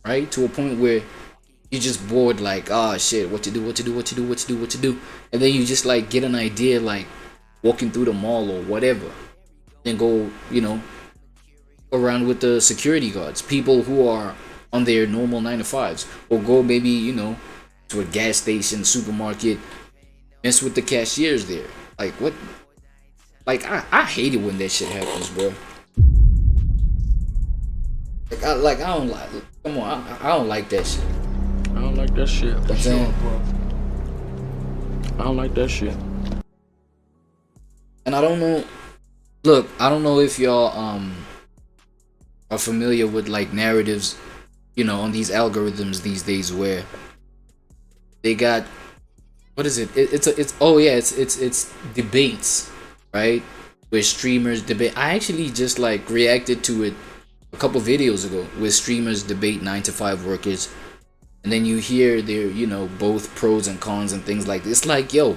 right? To a point where you're just bored, like, oh shit, what to do, and then you just like get an idea, like walking through the mall or whatever, then go, you know, around with the security guards, people who are on their normal 9-to-5s, or go maybe, you know, to a gas station, supermarket, mess with the cashiers there. Like, what? Like, I hate it when that shit happens, bro. Like, I don't like, come on, I don't like that shit. I don't like that shit. I'm saying, I don't like that shit. and I don't know, look, I don't know if y'all are familiar with like narratives, you know, on these algorithms these days, where they got, what is it? It's debates, right? where streamers debate. I actually just like reacted to it a couple videos ago, where streamers debate 9-to-5 workers, and then you hear their, you know, both pros and cons and things like this. It's like, yo,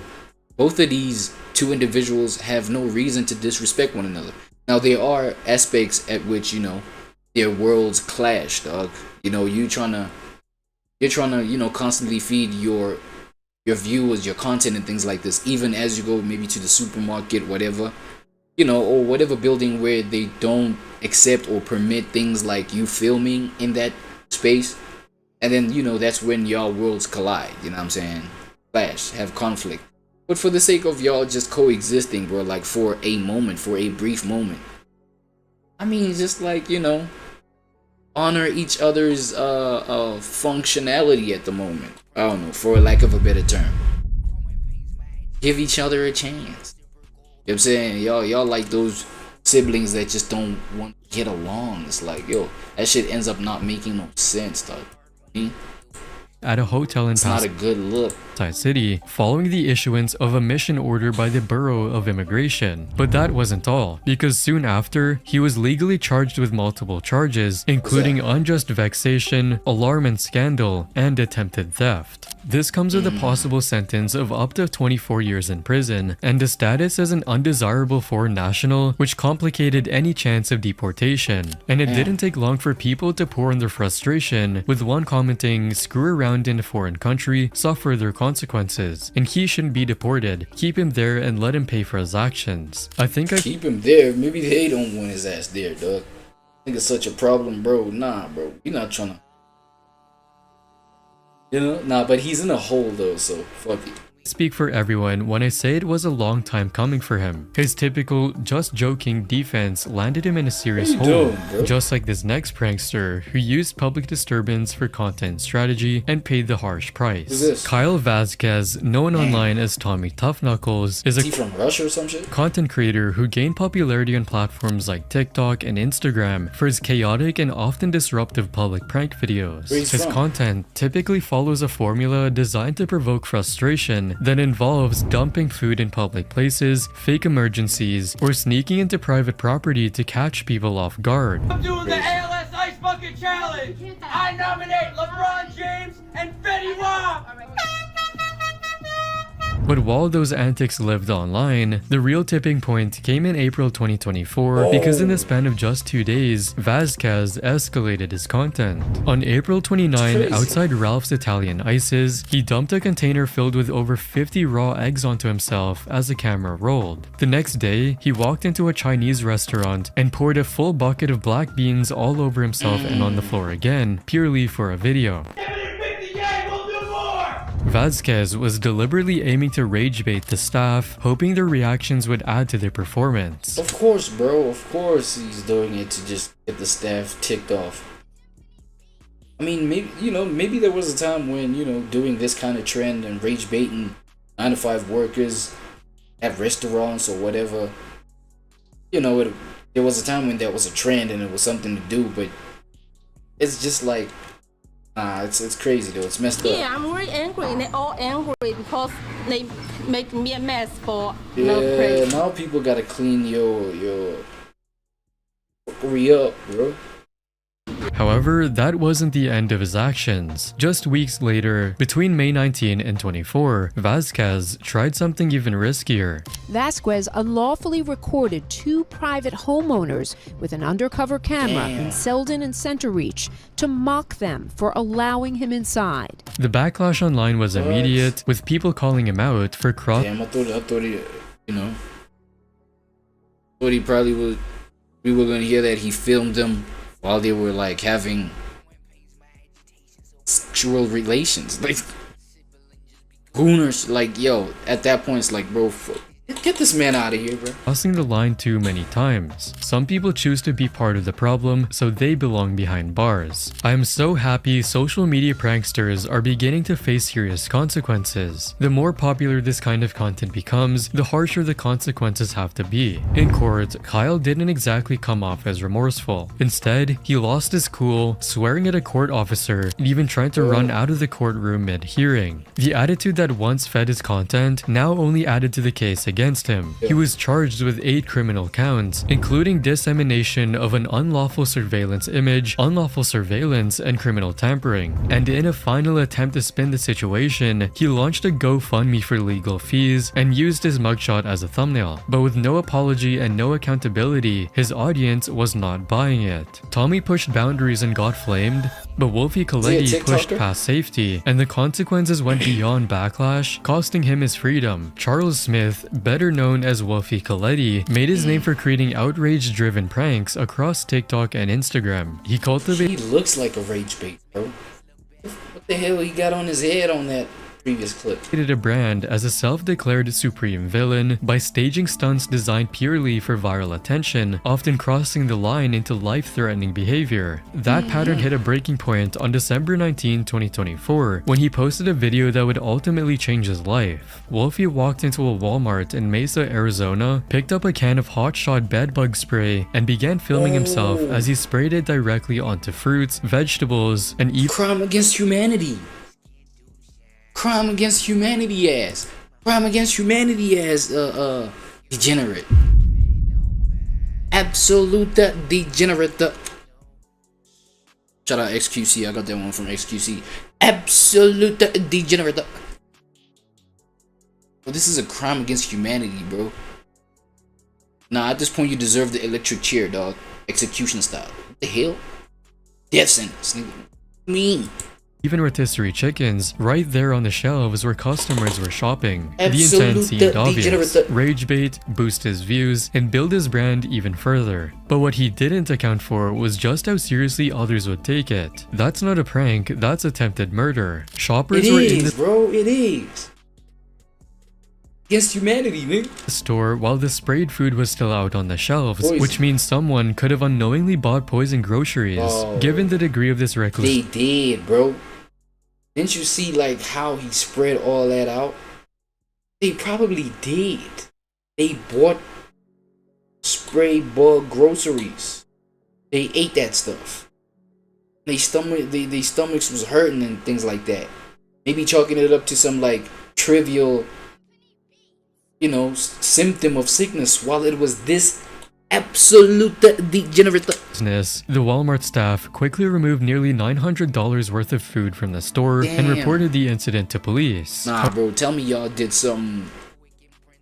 both of these two individuals have no reason to disrespect one another. Now there are aspects at which, you know, their worlds clash, dog. You know, you're trying to, you know, constantly feed your viewers your content and things like this, even as you go maybe to the supermarket, whatever, you know, or whatever building where they don't accept or permit things like you filming in that space. And then, you know, that's when y'all worlds collide, you know what I'm saying? Clash, have conflict. But for the sake of y'all just coexisting, bro, like for a moment, for a brief moment, I mean, just like, you know, honor each other's functionality at the moment. I don't know, for lack of a better term. Give each other a chance. You know what I'm saying? Y'all like those siblings that just don't want to get along. It's like, yo, that shit ends up not making no sense, dog. At a hotel in It's not a good look. City following the issuance of a mission order by the Bureau of Immigration. But that wasn't all, because soon after, he was legally charged with multiple charges, including unjust vexation, alarm and scandal, and attempted theft. This comes with a possible sentence of up to 24 years in prison, and a status as an undesirable foreign national, which complicated any chance of deportation. And it didn't take long for people to pour in their frustration, with one commenting, "Screw around in a foreign country, suffer their consequences, and he shouldn't be deported. Keep him there and let him pay for his actions." Keep him there. Maybe they don't want his ass there, dog. I think it's such a problem, bro. Nah, bro. You're not trying to. You know? Nah, but he's in a hole though, so fuck it. Speak for everyone when I say it was a long time coming for him. His typical just joking defense landed him in a serious hole, just like this next prankster who used public disturbance for content strategy and paid the harsh price. Kyle Vasquez, known online as Tommy Tough Knuckles, is he from Russia or some shit? Content creator who gained popularity on platforms like TikTok and Instagram for his chaotic and often disruptive public prank videos. His content typically follows a formula designed to provoke frustration that involves dumping food in public places, fake emergencies, or sneaking into private property to catch people off guard. I'm doing the ALS Ice Bucket Challenge. I nominate LeBron James and Fetty Wap. But while those antics lived online, the real tipping point came in April 2024 because in the span of just 2 days, Vasquez escalated his content. On April 29, outside Ralph's Italian Ices, he dumped a container filled with over 50 raw eggs onto himself as the camera rolled. The next day, he walked into a Chinese restaurant and poured a full bucket of black beans all over himself and on the floor again, purely for a video. Vasquez was deliberately aiming to rage bait the staff, hoping their reactions would add to their performance. Of course, bro. Of course he's doing it to just get the staff ticked off. I mean, maybe, you know, maybe there was a time when, you know, doing this kind of trend and rage baiting 9-to-5 workers at restaurants or whatever, you know, there was a time when that was a trend and it was something to do, but it's just like, nah, it's crazy though. It's messed up. Yeah, I'm really angry. And they're all angry because they make me a mess for no praise. Now people gotta clean your up, bro. However, that wasn't the end of his actions. Just weeks later, between May 19 and 24, Vasquez tried something even riskier. Vasquez unlawfully recorded 2 private homeowners with an undercover camera in Selden and Center Reach to mock them for allowing him inside. The backlash online was immediate, with people calling him out for Damn, I thought he, you know, thought he probably would. We were gonna hear that he filmed them while they were like having sexual relations, like gooners. Like, yo, at that point it's like, bro, get this man out of here, bro. Crossing the line too many times. Some people choose to be part of the problem, so they belong behind bars. I am so happy social media pranksters are beginning to face serious consequences. The more popular this kind of content becomes, the harsher the consequences have to be. In court, Kyle didn't exactly come off as remorseful. Instead, he lost his cool, swearing at a court officer, and even trying to run out of the courtroom mid-hearing. The attitude that once fed his content now only added to the case against against him. He was charged with 8 criminal counts, including dissemination of an unlawful surveillance image, unlawful surveillance, and criminal tampering. And in a final attempt to spin the situation, he launched a GoFundMe for legal fees and used his mugshot as a thumbnail. But with no apology and no accountability, his audience was not buying it. Tommy pushed boundaries and got flamed, but Wolfie Coletti pushed past safety, and the consequences went beyond backlash, costing him his freedom. Charles Smith, better known as Wolfie Coletti, made his name for creating outrage-driven pranks across TikTok and Instagram. He cultivated— He looks like a rage bait, bro. What the hell he got on his head on that previous clip? A brand as a self-declared supreme villain by staging stunts designed purely for viral attention, often crossing the line into life-threatening behavior. That pattern hit a breaking point on December 19, 2024, when he posted a video that would ultimately change his life. Wolfie walked into a Walmart in Mesa, Arizona, picked up a can of hotshot bedbug spray, and began filming himself as he sprayed it directly onto fruits, vegetables, and even— Crime against humanity. Crime against humanity ass. Crime against humanity ass degenerate. Absolute degenerate. Shout out XQC, I got that one from XQC. Absolute degenerate. Well, this is a crime against humanity, bro. Nah, at this point you deserve the electric chair, dog. Execution style. What the hell? Death sentence, nigga. Mean. Even rotisserie chickens right there on the shelves where customers were shopping. The Absolute intent seemed obvious: degenerate. rage bait, boost his views, and build his brand even further. But what he didn't account for was just how seriously others would take it. That's not a prank, that's attempted murder. Shoppers were in the bro, it is. Against humanity, nigga. store while the sprayed food was still out on the shelves, Poison. which means someone could have unknowingly bought poison groceries. Given the degree of this reckless— They did, bro. Didn't you see like how he spread all that out? They probably did. They bought spray bug groceries. They ate that stuff. They stomachs was hurting and things like that. Maybe chalking it up to some like trivial, you know, symptom of sickness, while it was this absolute degenerate. The Walmart staff quickly removed nearly $900 worth of food from the store and Damn. reported the incident to police. Nah, bro, tell me y'all did something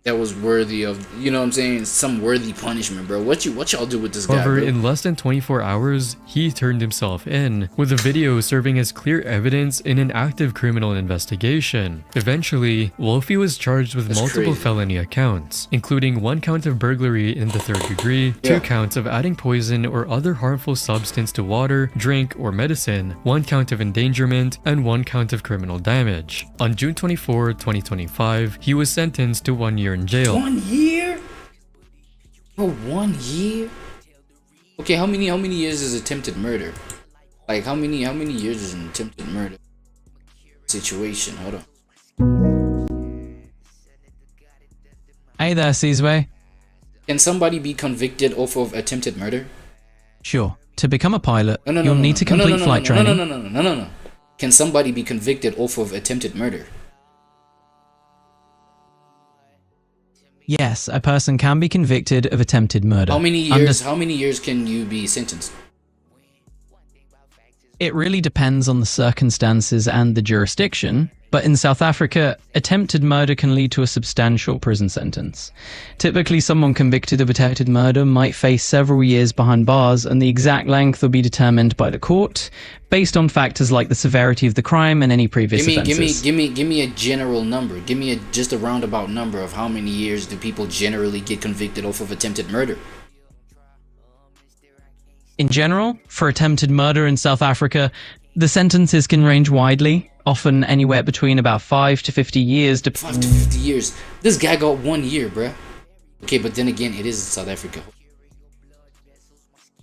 that was worthy of, you know what I'm saying, some worthy punishment, bro. What y'all do with this guy, However, bro? in less than 24 hours, he turned himself in, with the video serving as clear evidence in an active criminal investigation. Eventually, Wolfie was charged with multiple felony accounts, including 1 count of burglary in the 3rd degree, 2 counts of adding poison or other harmful substance to water, drink, or medicine, 1 count of endangerment, and 1 count of criminal damage. On June 24, 2025, he was sentenced to 1 year in jail. 1 year? Bro, 1 year? Okay, how many years is attempted murder? Like how many years is an attempted murder situation? Hold on. Hey there, Seasway. Can somebody be convicted off of attempted murder? Sure. To become a pilot, you'll need to complete flight training. No. Can somebody be convicted off of attempted murder? Yes, a person can be convicted of attempted murder. How many years can you be sentenced? It really depends on the circumstances and the jurisdiction, but in South Africa, attempted murder can lead to a substantial prison sentence. Typically, someone convicted of attempted murder might face several years behind bars, and the exact length will be determined by the court, based on factors like the severity of the crime and any previous offenses. Give me a general number. Give me just a roundabout number of how many years do people generally get convicted off of attempted murder? In general, for attempted murder in South Africa, the sentences can range widely, often anywhere between about 5 to 50 years. 5 to 50 years. This guy got 1 year, bruh. Okay, but then again, it is in South Africa.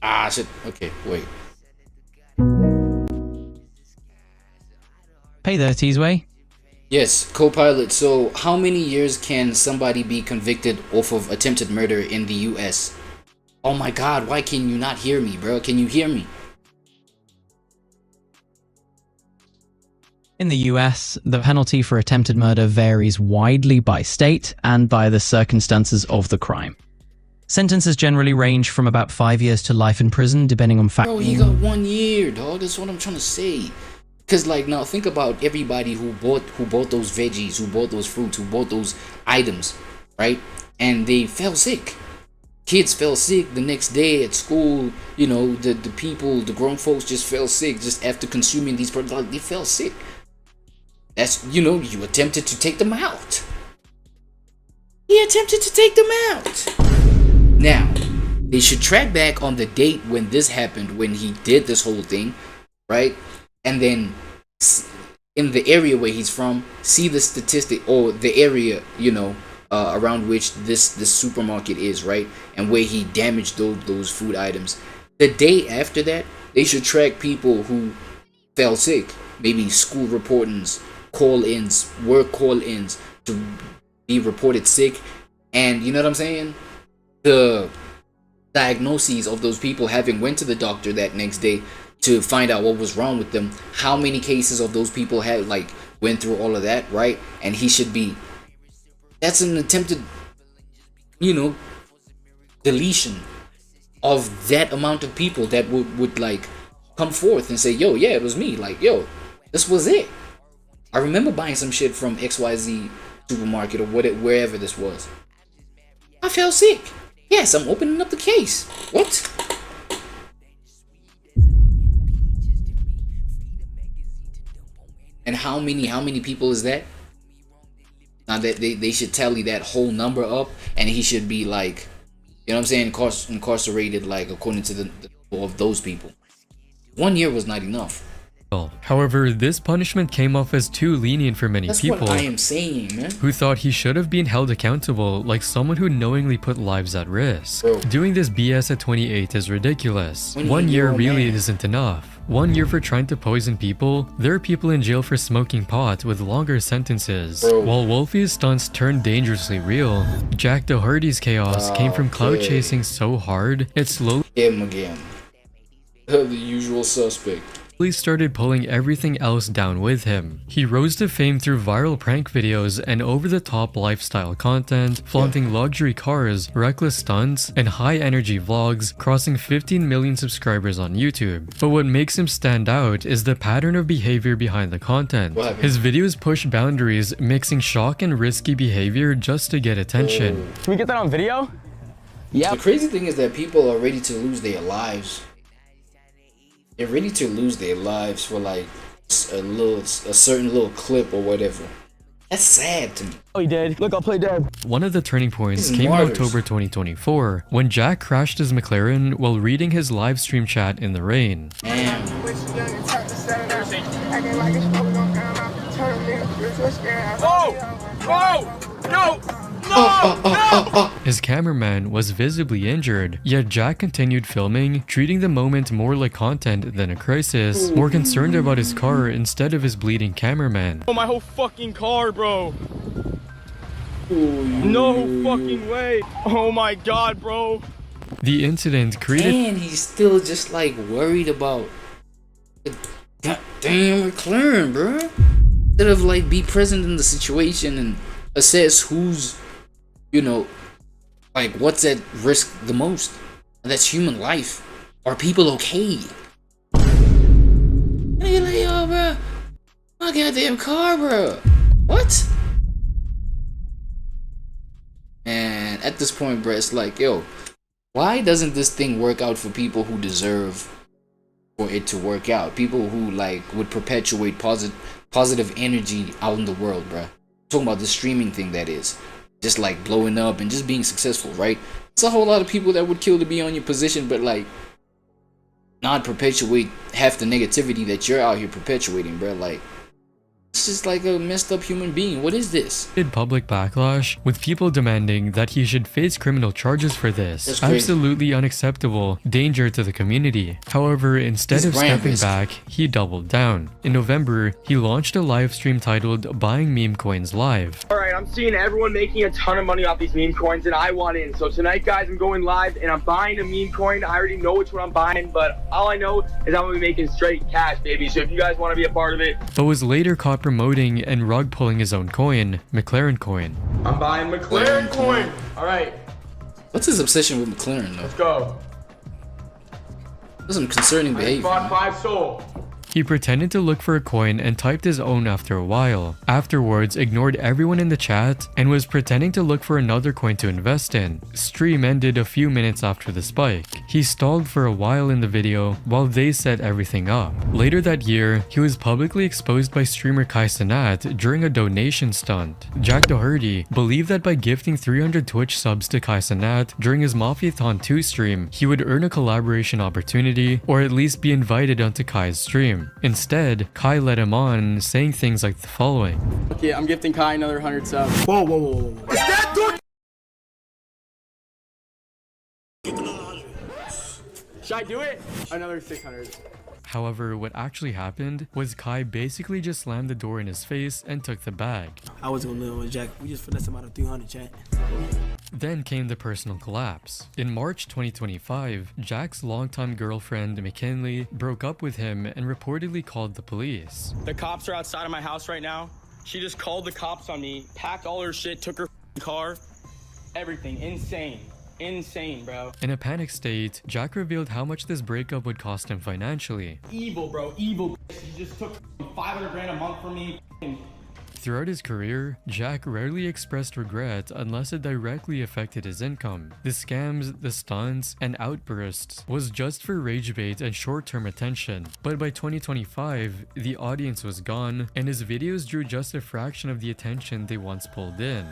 Ah, shit. Okay, wait. Hey there, Teasway. Yes, co-pilot. So, how many years can somebody be convicted off of attempted murder in the US? Oh my god, why can you not hear me, bro? Can you hear me? In the US, the penalty for attempted murder varies widely by state and by the circumstances of the crime. Sentences generally range from about 5 years to life in prison, depending on Bro, he got 1 year, dog. That's what I'm trying to say. Cause like now, think about everybody who bought those veggies, who bought those fruits, who bought those items, right? And they fell sick. Kids fell sick the next day at school. You know, the people, the grown folks just fell sick just after consuming these products. Like, they fell sick. That's, you know, you attempted to take them out. He attempted to take them out. Now, they should track back on the date when this happened, when he did this whole thing, right? And then in the area where he's from, see the statistic or the area, you know, around which this supermarket is, right? And where he damaged those food items. The day after that, they should track people who fell sick, maybe school reportings, call-ins, work call-ins to be reported sick. And you know what I'm saying? The diagnoses of those people having went to the doctor that next day to find out what was wrong with them, how many cases of those people had like went through all of that, right? And he should be, that's an attempted, you know, deletion of that amount of people that would like come forth and say, yo, yeah, it was me, like, yo, this was it. I remember buying some shit from XYZ supermarket or wherever this was. I fell sick. Yes, I'm opening up the case. What? And how many people is that? Now that they should tally that whole number up, and he should be like, you know what I'm saying, incarcerated like according to the of those people. 1 year was not enough. However, this punishment came off as too lenient for many That's people what I am saying, man. who thought he should have been held accountable like someone who knowingly put lives at risk. Bro. Doing this BS at 28 is ridiculous. 28 1 year year old really man. isn't enough. 1 year for trying to poison people. There are people in jail for smoking pot with longer sentences. Bro. While Wolfie's stunts turned dangerously real, Jack Doherty's chaos came from clout Okay. chasing so hard, it slowly Him again. The usual suspect. started pulling everything else down with him. He rose to fame through viral prank videos and over-the-top lifestyle content, flaunting luxury cars, reckless stunts, and high-energy vlogs, crossing 15 million subscribers on YouTube. But what makes him stand out is the pattern of behavior behind the content. What happened? His videos push boundaries, mixing shock and risky behavior just to get attention. Can we get that on video? The crazy thing is that people are ready to lose their lives. They're ready to lose their lives for like a certain little clip or whatever. That's sad to me. Oh, he did. Look, I'll play dead. One of the turning points These came in martyrs. October 2024 when Jack crashed his McLaren while reading his live stream chat in the rain. Damn. His cameraman was visibly injured, yet Jack continued filming, treating the moment more like content than a crisis, more concerned about his car instead of his bleeding cameraman. Oh, my whole fucking car, bro. No fucking way. Oh my god, bro. The incident created And he's still just like worried about the goddamn McLaren, bro. Instead of like be present in the situation and assess who's, you know, like what's at risk the most. And that's human life. Are people okay? And you're like, yo, bro, my goddamn car, bro. What? And at this point, bro, it's like, yo, why doesn't this thing work out for people who deserve for it to work out? People who like would perpetuate positive energy out in the world, bruh. I'm talking about the streaming thing, that is. Just like blowing up and just being successful, right? It's a whole lot of people that would kill to be on your position, but like not perpetuate half the negativity that you're out here perpetuating, bruh. Like, This is like a messed up human being. What is this? Public backlash, with people demanding that he should face criminal charges for this. That's crazy. Absolutely unacceptable, danger to the community. However, instead of stepping back, he doubled down. In November, he launched a live stream titled Buying Meme Coins Live. Alright, I'm seeing everyone making a ton of money off these meme coins and I want in. So tonight, guys, I'm going live and I'm buying a meme coin. I already know which one I'm buying, but all I know is I'm gonna be making straight cash, baby. So if you guys want to be a part of it, But was later caught promoting and rug pulling his own coin, McLaren coin. I'm buying McLaren coin. Alright, What's his obsession with McLaren though? let's go. That's some concerning I behavior. bought 5 soul. He pretended to look for a coin and typed his own after a while. Afterwards, ignored everyone in the chat and was pretending to look for another coin to invest in. Stream ended a few minutes after the spike. He stalled for a while in the video while they set everything up. Later that year, he was publicly exposed by streamer Kai Cenat during a donation stunt. Jack Doherty believed that by gifting 300 Twitch subs to Kai Cenat during his Mafiathon 2 stream, he would earn a collaboration opportunity or at least be invited onto Kai's stream. Instead, Kai led him on, saying things like the following. Okay, I'm gifting Kai another 100 subs. Whoa, whoa, whoa, whoa. Is that dude? Should I do it? Another 600. However, what actually happened was Kai basically just slammed the door in his face and took the bag. I was gonna live with Jack. We just finessed him out of 300, chat. Then came the personal collapse. In March 2025, Jack's longtime girlfriend McKinley broke up with him and reportedly called the police. The cops are outside of my house right now. She just called the cops on me, packed all her shit, took her car, everything. Insane. Insane, bro. In a panic state, Jack revealed how much this breakup would cost him financially. Evil, bro. Evil. She just took 500 grand a month from me. Throughout his career, Jack rarely expressed regret unless it directly affected his income. The scams, the stunts, and outbursts was just for rage bait and short-term attention. But by 2025, the audience was gone, and his videos drew just a fraction of the attention they once pulled in.